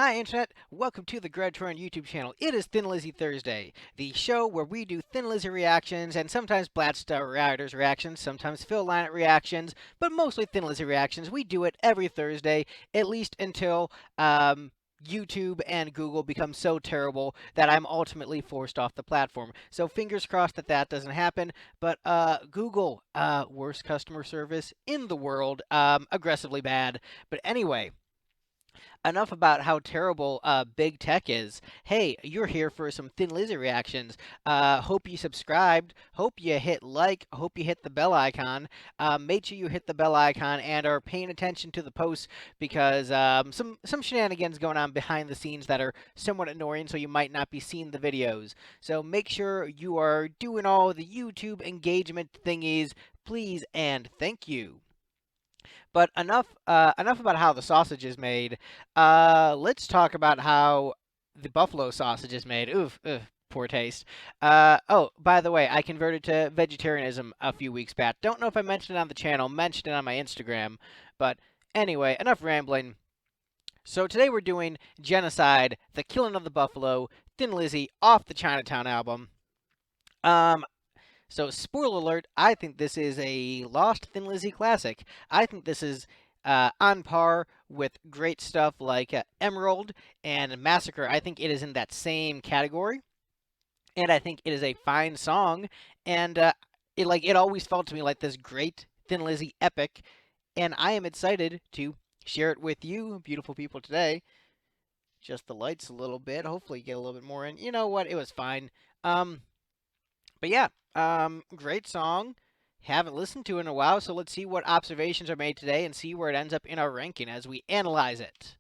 Hi, Internet. Welcome to the Troyan YouTube channel. It is Thin Lizzy Thursday, the show where we do Thin Lizzy reactions and sometimes Bladstar Riders reactions, sometimes Phil Lynott reactions, but mostly Thin Lizzy reactions. We do it every Thursday, at least until YouTube and Google become so terrible that I'm ultimately forced off the platform. So fingers crossed that that doesn't happen. But Google, worst customer service in the world, aggressively bad. But anyway, enough about how terrible big tech is. Hey, you're here for some Thin Lizzy reactions. Hope you subscribed. Hope you hit like. Hope you hit the bell icon. Make sure you hit the bell icon and are paying attention to the posts because some shenanigans going on behind the scenes that are somewhat annoying, so you might not be seeing the videos. So make sure you are doing all the YouTube engagement thingies, please and thank you. But enough about how the sausage is made. Let's talk about how the buffalo sausage is made. Oof, poor taste. Oh, by the way, I converted to vegetarianism a few weeks back. Don't know if I mentioned it on the channel, mentioned it on my Instagram, but anyway, enough rambling. So today we're doing Genocide, The Killing of the Buffalo, Thin Lizzy off the Chinatown album. Um, so, spoiler alert, I think this is a Lost Thin Lizzy classic. I think this is on par with great stuff like Emerald and Massacre. I think it is in that same category, and I think it is a fine song. And it always felt to me like this great Thin Lizzy epic, and I am excited to share it with you, beautiful people, today. Just the lights a little bit. Hopefully, get a little bit more in. You know what? It was fine. Um, but yeah, great song. Haven't listened to it in a while, so let's see what observations are made today and see where it ends up in our ranking as we analyze it.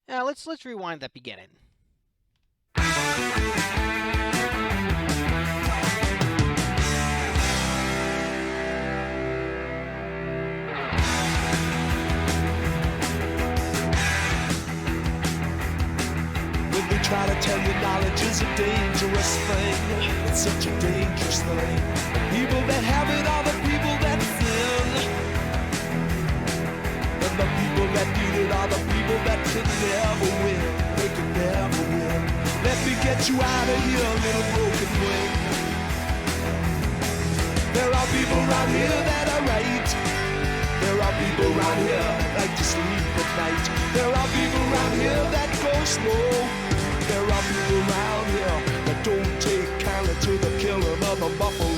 Now let's rewind that beginning. Try to tell you knowledge is a dangerous thing. It's such a dangerous thing. The people that have it are the people that sin. And the people that need it are the people that can never win. They can never win. Let me get you out of here, little broken wing. There are people around here that are right. There are people around here like to sleep at night. There are people around here that go slow. There are people around here that don't take kindly to the killing of the buffalo.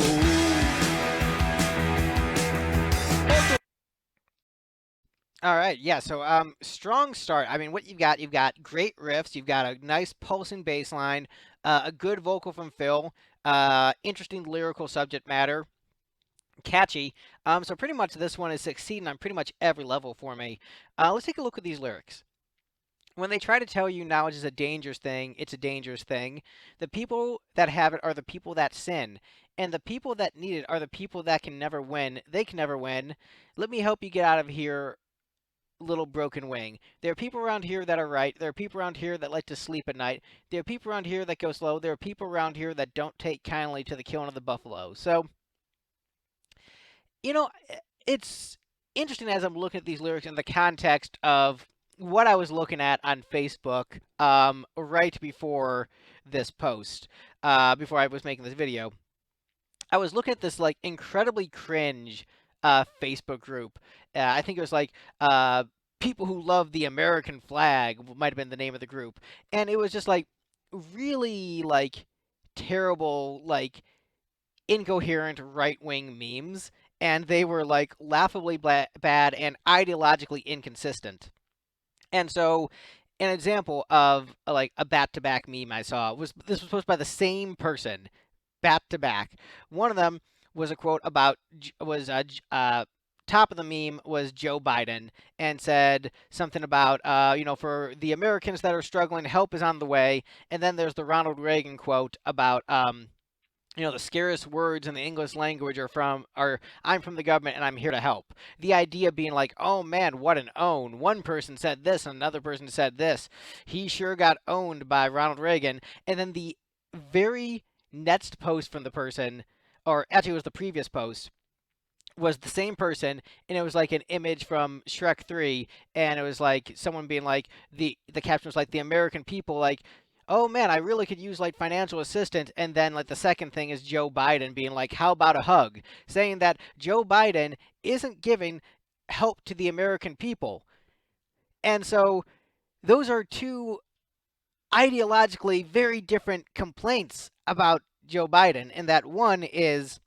All right, yeah. So, strong start. I mean, what you've got great riffs. You've got a nice pulsing bass line, a good vocal from Phil, interesting lyrical subject matter, catchy. So pretty much this one is succeeding on pretty much every level for me. Let's take a look at these lyrics. When they try to tell you knowledge is a dangerous thing, it's a dangerous thing. The people that have it are the people that sin. And the people that need it are the people that can never win. They can never win. Let me help you get out of here, little broken wing. There are people around here that are right. There are people around here that like to sleep at night. There are people around here that go slow. There are people around here that don't take kindly to the killing of the buffalo. So, you know, it's interesting as I'm looking at these lyrics in the context of what I was looking at on Facebook right before this post, before I was making this video. I was looking at this like incredibly cringe Facebook group. I think it was like people who love the American flag might have been the name of the group, and it was just like really like terrible, like incoherent right wing memes, and they were like laughably bad and ideologically inconsistent. And so, an example of like a back to back meme I saw was this was posted by the same person, back to back. One of them was a quote about was top of the meme was Joe Biden and said something about for the Americans that are struggling, help is on the way. And then there's the Ronald Reagan quote about the scariest words in the English language are I'm from the government and I'm here to help. The idea being like, oh man, what an own. One person said this and another person said this. He sure got owned by Ronald Reagan. And then the very next post from the person, or actually it was the previous post, was the same person, and it was like an image from Shrek 3, and it was like someone being like, the caption was like, the American people, like, oh man, I really could use like financial assistance. And then like the second thing is Joe Biden being like, how about a hug, saying that Joe Biden isn't giving help to the American people. And so those are two ideologically very different complaints about Joe Biden, and that one is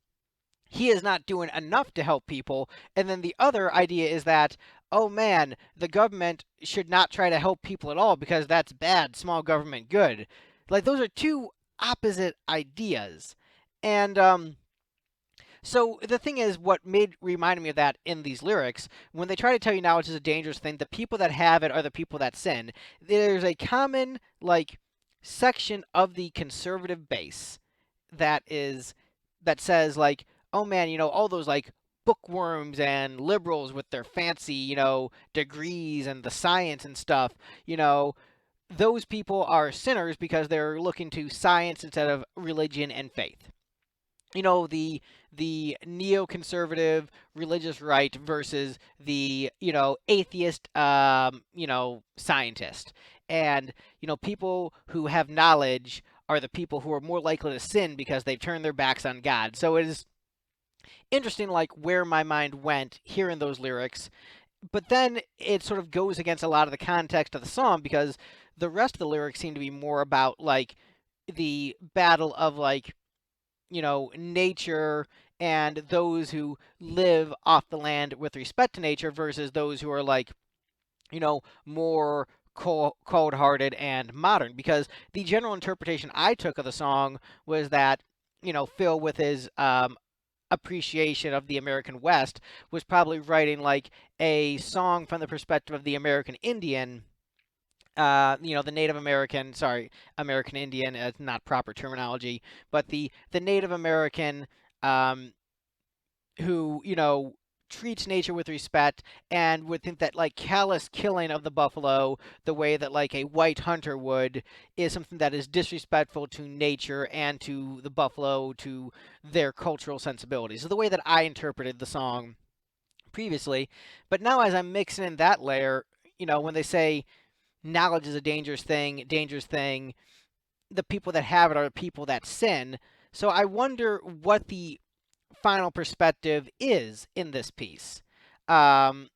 he is not doing enough to help people. And then the other idea is that, oh man, the government should not try to help people at all because that's bad, small government good. Like, those are two opposite ideas. And so the thing is, what made reminded me of that in these lyrics, when they try to tell you knowledge is a dangerous thing, the people that have it are the people that sin. There's a common like section of the conservative base that is that says like, oh man, all those like bookworms and liberals with their fancy, degrees and the science and stuff, you know, those people are sinners because they're looking to science instead of religion and faith. The neoconservative religious right versus the atheist scientist. And people who have knowledge are the people who are more likely to sin because they've turned their backs on God. So it is interesting, like, where my mind went hearing those lyrics. But then it sort of goes against a lot of the context of the song, because the rest of the lyrics seem to be more about like the battle of like nature and those who live off the land with respect to nature versus those who are like, more cold hearted and modern. Because the general interpretation I took of the song was that, Phil, with his appreciation of the American West, was probably writing like a song from the perspective of the American Indian, the Native American, sorry, American Indian, it's not proper terminology, but the Native American, um, who, treats nature with respect and would think that like callous killing of the buffalo, the way that like a white hunter would, is something that is disrespectful to nature and to the buffalo, to their cultural sensibilities. So the way that I interpreted the song previously, but now as I'm mixing in that layer, when they say knowledge is a dangerous thing. The people that have it are the people that sin. So I wonder what the final perspective is in this piece. Um,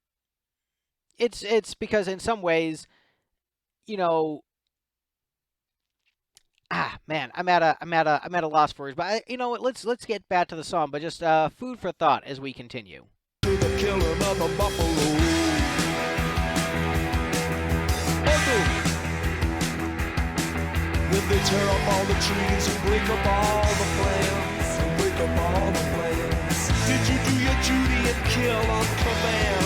it's because in some ways, you know, man, I'm at a loss for words. But what? Let's get back to the song. But just food for thought as we continue. To the killing of the buffalo. Then they tear up all the trees and break up all the plants. And break up all the plants. Did you do your duty and kill on command?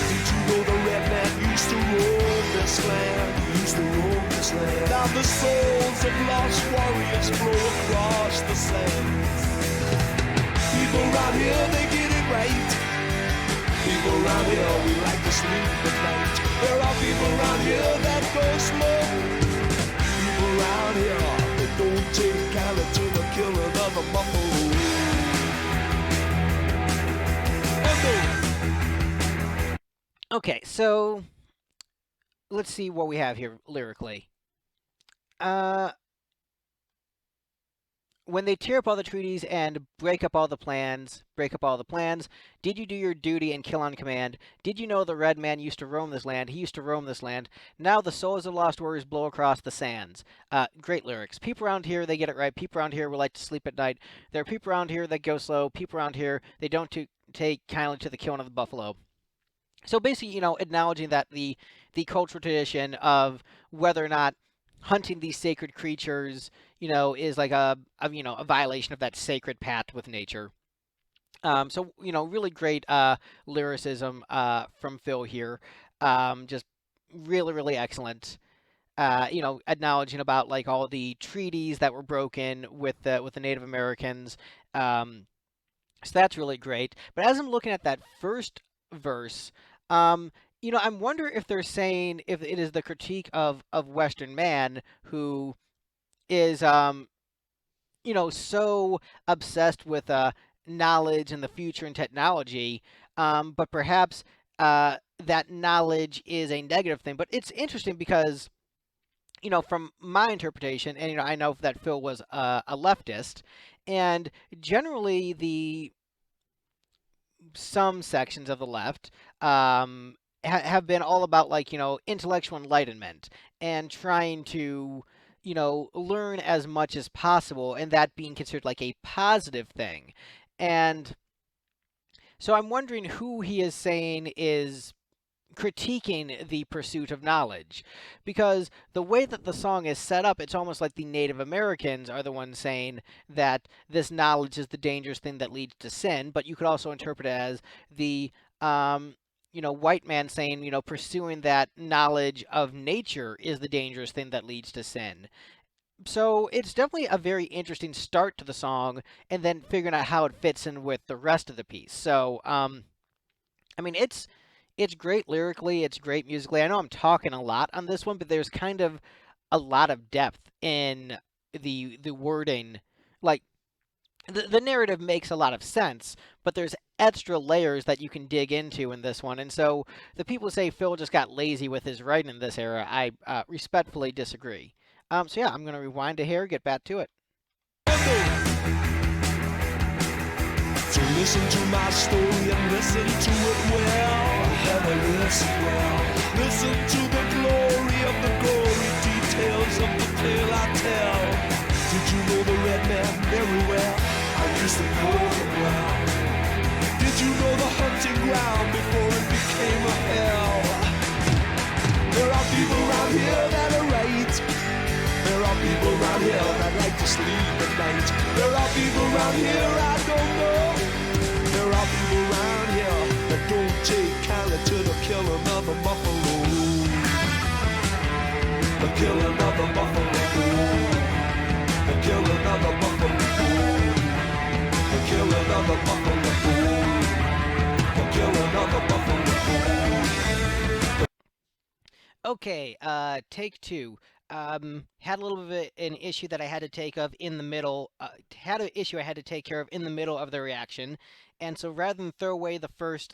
Did you know the red man used to roam this land? Used to roam this land. Now the souls of lost warriors flow across the sands. People around here, they get it right. People around here, we like to sleep at night. There are people around here that go slow. People around here that don't take kindly to the killing of the buffalo. Okay, so let's see what we have here lyrically. Uh, when they tear up all the treaties and break up all the plans, did you do your duty and kill on command? Did you know the red man used to roam this land? He used to roam this land. Now the souls of lost warriors blow across the sands. Great lyrics. People around here, they get it right. People around here will like to sleep at night. There are people around here that go slow. People around here, they don't take kindly to the killing of the buffalo. So basically, acknowledging that the cultural tradition of whether or not hunting these sacred creatures, is like a violation of that sacred pact with nature. So really great lyricism from Phil here. Just really, really excellent. acknowledging about like all the treaties that were broken with the Native Americans. Um, so that's really great. But as I'm looking at that first verse, um, I'm wondering if they're saying if it is the critique of Western man who is so obsessed with knowledge and the future and technology, but perhaps that knowledge is a negative thing. But it's interesting because from my interpretation, and I know that Phil was a leftist, and generally the some sections of the left have been all about like intellectual enlightenment and trying to learn as much as possible, and that being considered like a positive thing. And so I'm wondering who he is saying is critiquing the pursuit of knowledge, because the way that the song is set up, it's almost like the Native Americans are the ones saying that this knowledge is the dangerous thing that leads to sin, but you could also interpret it as the white man saying, pursuing that knowledge of nature is the dangerous thing that leads to sin. So it's definitely a very interesting start to the song, and then figuring out how it fits in with the rest of the piece. So I mean, it's great lyrically, it's great musically. I know I'm talking a lot on this one, but there's kind of a lot of depth in the wording. Like the narrative makes a lot of sense, but there's extra layers that you can dig into in this one. And so the people who say Phil just got lazy with his writing in this era, I respectfully disagree. So yeah, I'm gonna rewind to here, get back to it. So listen to my story and listen to it well. Never listen well. Listen to the glory of the gory details of the tale I tell. Did you know the red man very well? I used to know him well. Did you know the hunting ground before it became a hell? There are people around here that are right. There are people around here that like to sleep at night. There are people around here I don't know. There are people around here that don't take kindly to the killing of the buffalo. The killing of the buffalo. The killing of the buffalo. The killing of the buffalo. The killing of the buffalo. Okay, take two. Had a little bit of an issue that I had to take of in the middle. Had an issue I had to take care of in the middle of the reaction, and so rather than throw away the first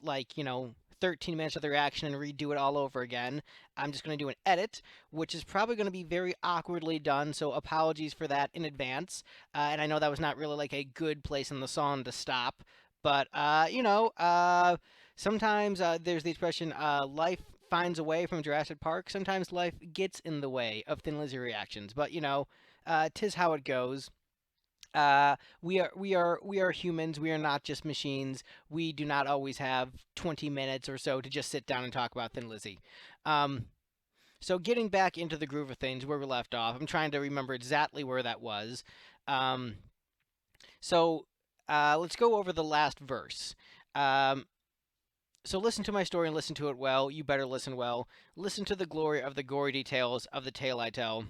13 minutes of the reaction and redo it all over again, I'm just going to do an edit, which is probably going to be very awkwardly done. So apologies for that in advance. And I know that was not really like a good place in the song to stop, but sometimes there's the expression life finds a way from Jurassic Park. Sometimes life gets in the way of Thin Lizzy reactions, but 'tis how it goes. We are humans. We are not just machines. We do not always have 20 minutes or so to just sit down and talk about Thin Lizzy. So getting back into the groove of things where we left off, I'm trying to remember exactly where that was. So let's go over the last verse. So listen to my story and listen to it well. You better listen well. Listen to the glory of the gory details of the tale I tell.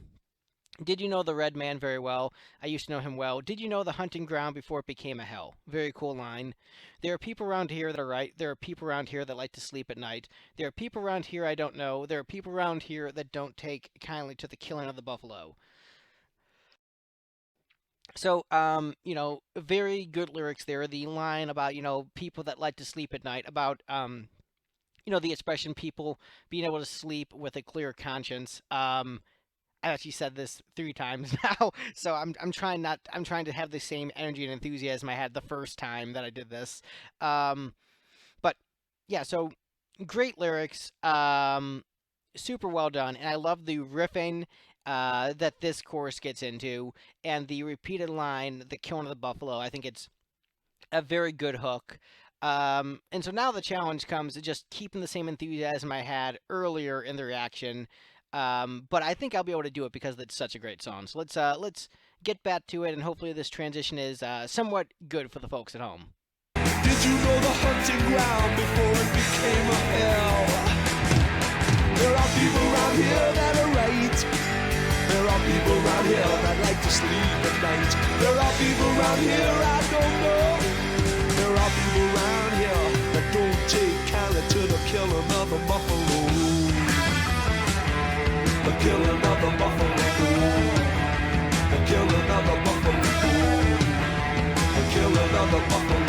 Did you know the red man very well? I used to know him well. Did you know the hunting ground before it became a hell? Very cool line. There are people around here that are right. There are people around here that like to sleep at night. There are people around here I don't know. There are people around here that don't take kindly to the killing of the buffalo. So, very good lyrics there. The line about, people that like to sleep at night, about, the expression people being able to sleep with a clear conscience. I actually said this 3 times now, so I'm trying to have the same energy and enthusiasm I had the first time that I did this. But yeah, so great lyrics, super well done, and I love the riffing that this chorus gets into, and the repeated line, "the killing of the buffalo." I think it's a very good hook. And so now the challenge comes to just keeping the same enthusiasm I had earlier in the reaction. But I think I'll be able to do it because it's such a great song. So let's get back to it, and hopefully this transition is somewhat good for the folks at home. Did you know the hunting ground before it became a hell? There are people around here that are right. right. There are people around here that like to sleep at night. There are people around here I don't know. There are people around here that don't take kindly to the killing of the buffalo. The killing of the buffalo. The killing of the buffalo. The killing of the buffalo.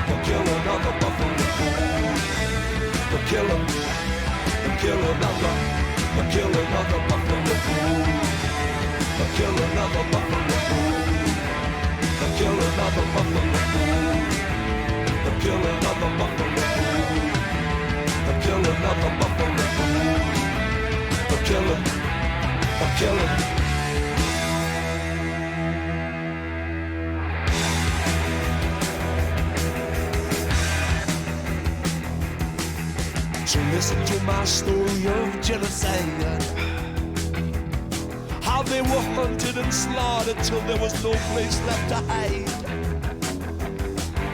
The killing of the buffalo. The killing of the killing of the buffalo. The killing of the buffalo. The killing of the buffalo. The killing of the buffalo. The killing of the buffalo. The killing of the buffalo. The killing. The killing. So listen to my story of genocide. How they were hunted and slaughtered till there was no place left to hide.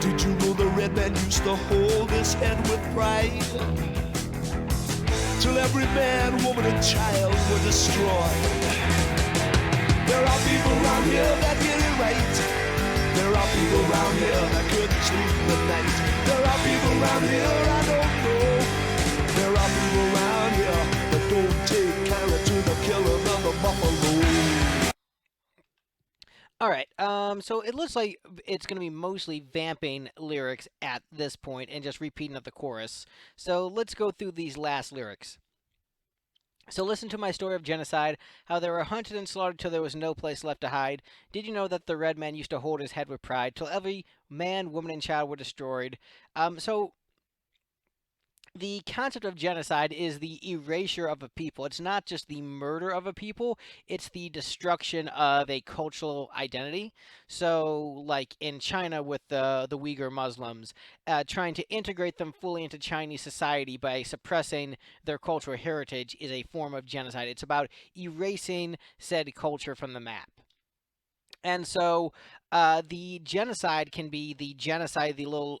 Did you know the red man used to hold his head with pride? Till every man, woman and child were destroyed. There are people around here that get it right. There are people around here that couldn't sleep at night. There are people around here I don't know. There are people around here that don't take kindly to the killing of the buffalo. All right. So it looks like it's going to be mostly vamping lyrics at this point and just repeating of the chorus. So let's go through these last lyrics. So listen to my story of genocide, how they were hunted and slaughtered till there was no place left to hide. Did you know that the red man used to hold his head with pride till every man, woman, and child were destroyed? So the concept of genocide is the erasure of a people. It's not just the murder of a people, it's the destruction of a cultural identity. So, like in China with the Uyghur Muslims, trying to integrate them fully into Chinese society by suppressing their cultural heritage is a form of genocide. It's about erasing said culture from the map. And so the genocide can be the genocide, the little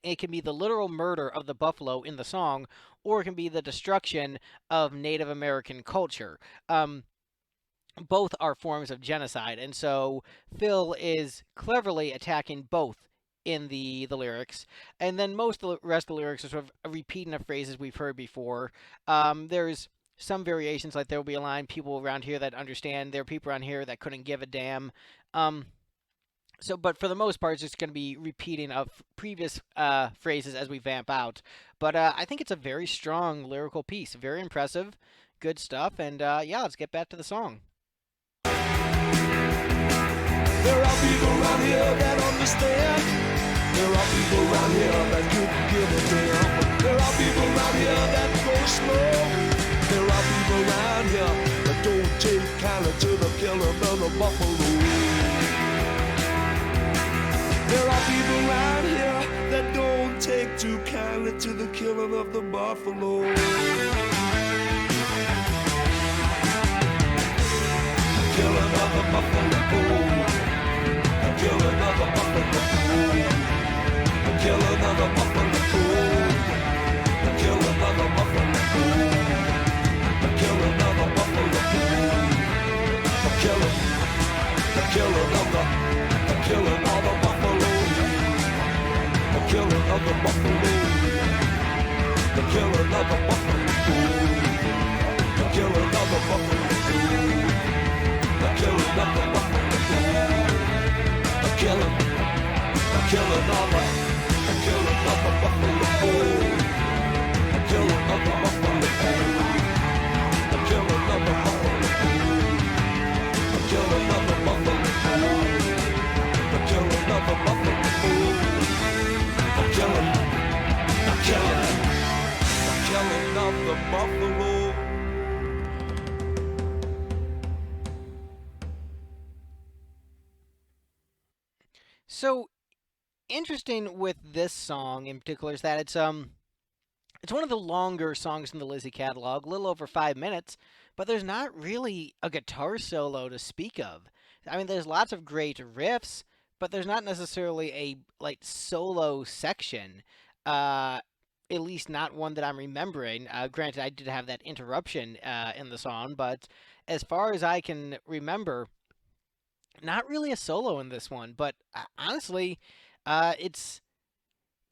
it can be the literal murder of the buffalo in the song, or it can be the destruction of Native American culture. Both are forms of genocide, and so Phil is cleverly attacking both in the lyrics, and then most of the rest of the lyrics are sort of repeating of phrases we've heard before. There's some variations, like there will be a line, people around here that understand, there are people around here that couldn't give a damn. But for the most part, it's just going to be repeating of previous phrases as we vamp out. But I think it's a very strong lyrical piece, very impressive, good stuff, and yeah, let's get back to the song. There are people around here that understand. There are people around here that couldn't give a damn. There are people around here that go slow. There are people around here that don't take kindly to the killing of the buffalo. There are people around here that don't take too kindly to the killing of the buffalo. Killing of the buffalo. The killing of the buffalo. The killing of the buffalo. The killing of the buffalo. The killing of the buffalo. The killing. The killing of the killing of the buffalo. The killing of the buffalo. The killing of the buffalo. The killing of the buffalo. The killing of the buffalo. The killing. The killing of the. The killing of the buffalo. The killing of the buffalo. The killing of the buffalo. The killing of the buffalo. The killing of the buffalo. The killing of the buffalo. So interesting with this song in particular is that it's one of the longer songs in the Lizzy catalog, a little over 5 minutes, but there's not really a guitar solo to speak of. I mean, there's lots of great riffs, but there's not necessarily a like solo section. Uh, at least not one that I'm remembering. Granted, I did have that interruption in the song, but as far as I can remember, not really a solo in this one. But honestly, it's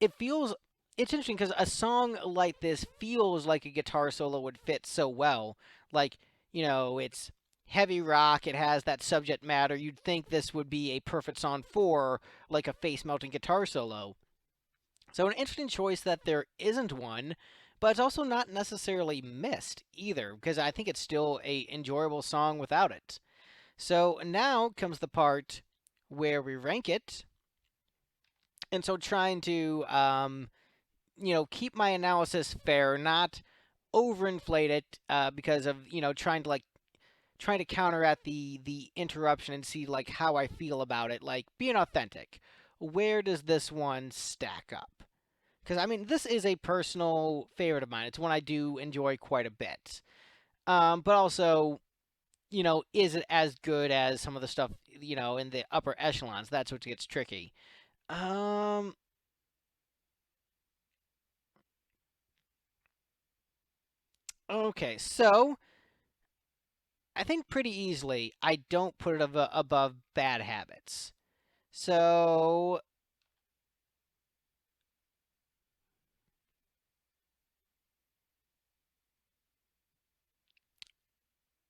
it feels it's interesting because a song like this feels like a guitar solo would fit so well. Like, it's heavy rock, it has that subject matter. You'd think this would be a perfect song for like a face melting guitar solo. So an interesting choice that there isn't one, but it's also not necessarily missed either because I think it's still a enjoyable song without it. So now comes the part where we rank it. And so trying to keep my analysis fair, not overinflate it because of trying to counteract the interruption and see like how I feel about it, like being authentic. Where does this one stack up? Because I mean, this is a personal favorite of mine. It's one I do enjoy quite a bit. But also, is it as good as some of the stuff in the upper echelons? That's what gets tricky. Um, okay, so I think pretty easily I don't put it above Bad Habits. So,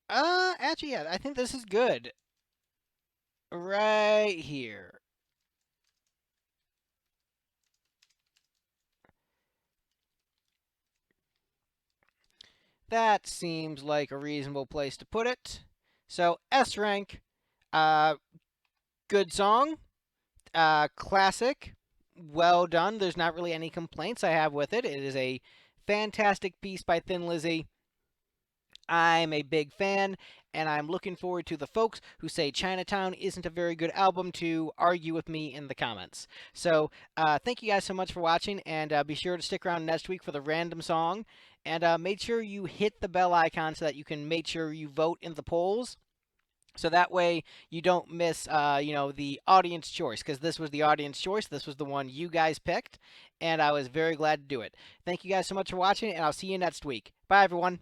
actually, yeah, I think this is good. Right here. That seems like a reasonable place to put it. So, S rank, uh, good song, classic, well done. There's not really any complaints I have with it. It is a fantastic piece by Thin Lizzy. I'm a big fan, and I'm looking forward to the folks who say Chinatown isn't a very good album to argue with me in the comments. So, thank you guys so much for watching, and be sure to stick around next week for the random song. And make sure you hit the bell icon so that you can make sure you vote in the polls. So that way you don't miss, the audience choice, because this was the audience choice. This was the one you guys picked, and I was very glad to do it. Thank you guys so much for watching, and I'll see you next week. Bye, everyone.